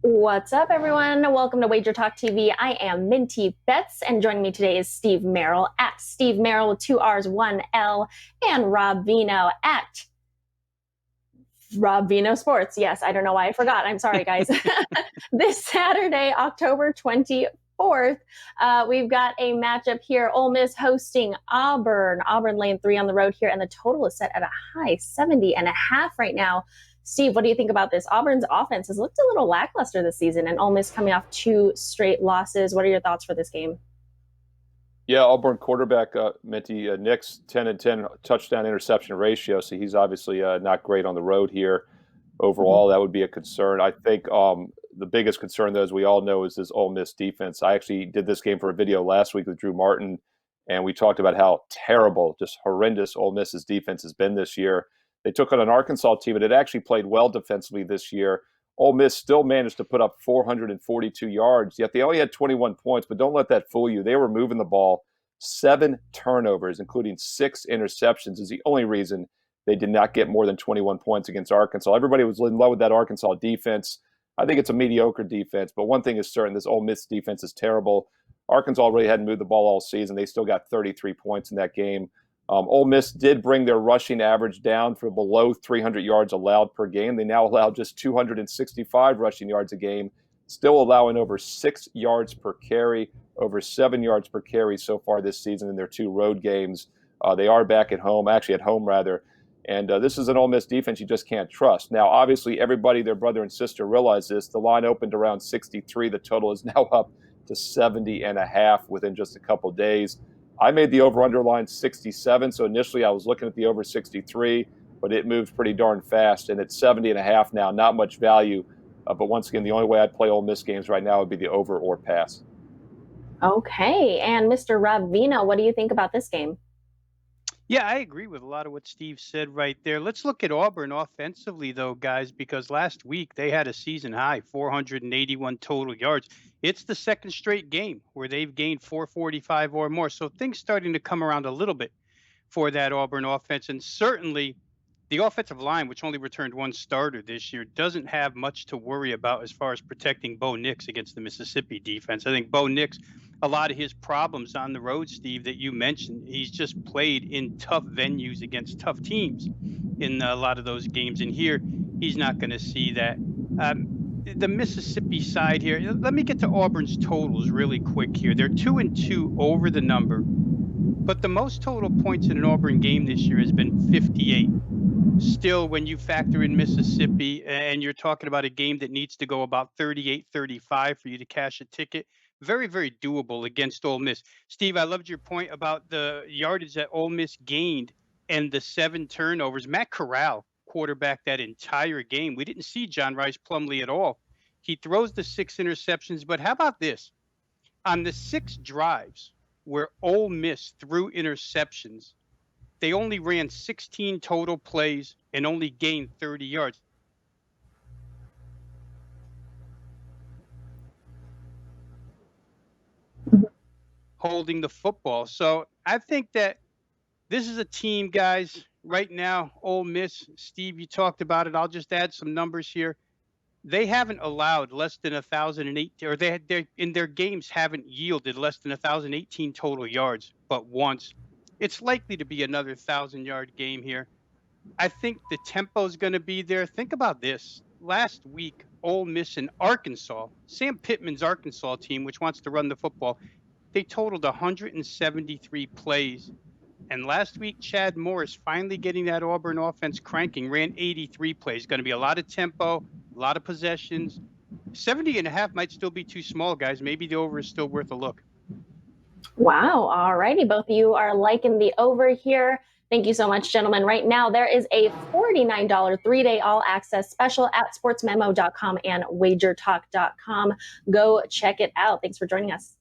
What's up, everyone? Welcome to WagerTalk TV. I am Minty Betts, and joining me today is Steve Merrill at Steve Merrill with 2 R's, 1 L, and Rob Vino at Rob Vino Sports. Yes, I don't know why I forgot. I'm sorry, guys. This Saturday, October 24th, we've got a matchup here. Ole Miss hosting Auburn. Auburn laying 3 on the road here, and the total is set at a high 70.5 right now. Steve, what do you think about this? Auburn's offense has looked a little lackluster this season, and Ole Miss coming off 2 straight losses. What are your thoughts for this game? Yeah, Auburn quarterback Minty Nick's 10-10 touchdown interception ratio, so he's obviously not great on the road here. Overall, that would be a concern. I think the biggest concern, though, as we all know, is this Ole Miss defense. I actually did this game for a video last week with Drew Martin, and we talked about how terrible, just horrendous Ole Miss's defense has been this year. They took on an Arkansas team that had actually played well defensively this year. Ole Miss still managed to put up 442 yards, yet they only had 21 points. But don't let that fool you. They were moving the ball. 7 turnovers, including 6 interceptions, is the only reason they did not get more than 21 points against Arkansas. Everybody was in love with that Arkansas defense. I think it's a mediocre defense, but one thing is certain, this Ole Miss defense is terrible. Arkansas really hadn't moved the ball all season. They still got 33 points in that game. Ole Miss did bring their rushing average down for below 300 yards allowed per game. They now allow just 265 rushing yards a game, still allowing over 6 yards per carry, over 7 yards per carry so far this season in their 2 road games. They are back at home, actually at home rather. And this is an Ole Miss defense you just can't trust. Now, obviously, everybody, their brother and sister, realize this. The line opened around 63. The total is now up to 70.5 within just a couple of days. I made the over-under line 67, so initially I was looking at the over 63, but it moved pretty darn fast, and it's 70.5 now. Not much value, but once again, the only way I'd play Ole Miss games right now would be the over or pass. Okay, and Mr. Rob Vino, what do you think about this game? Yeah, I agree with a lot of what Steve said right there. Let's look at Auburn offensively, though, guys, because last week they had a season high, 481 total yards. It's the second straight game where they've gained 445 or more. So things starting to come around a little bit for that Auburn offense. And certainly the offensive line, which only returned 1 starter this year, doesn't have much to worry about as far as protecting Bo Nix against the Mississippi defense. I think Bo Nix, a lot of his problems on the road, Steve, that you mentioned, he's just played in tough venues against tough teams in a lot of those games. And here, he's not going to see that. The Mississippi side here, let me get to Auburn's totals really quick here. They're 2-2 over the number, but the most total points in an Auburn game this year has been 58. Still, when you factor in Mississippi and you're talking about a game that needs to go about 38-35 for you to cash a ticket, very, very doable against Ole Miss. Steve, I loved your point about the yardage that Ole Miss gained and the 7 turnovers. Matt Corral quarterbacked that entire game. We didn't see John Rice Plumlee at all. He throws the 6 interceptions, but how about this? On the 6 drives where Ole Miss threw interceptions, they only ran 16 total plays and only gained 30 yards. Holding the football. So I think that this is a team, guys, right now, Ole Miss, Steve, you talked about it. I'll just add some numbers here. They haven't allowed less than 1,008, or they in their games haven't yielded less than 1,018 total yards, but once. It's likely to be another 1,000-yard game here. I think the tempo is going to be there. Think about this. Last week, Ole Miss and Arkansas, Sam Pittman's Arkansas team, which wants to run the football, they totaled 173 plays. And last week, Chad Morris finally getting that Auburn offense cranking, ran 83 plays. Going to be a lot of tempo, a lot of possessions. 70.5 might still be too small, guys. Maybe the over is still worth a look. Wow, all righty. Both of you are liking the over here. Thank you so much, gentlemen. Right now, there is a $49 3-day all-access special at sportsmemo.com and wagertalk.com. Go check it out. Thanks for joining us.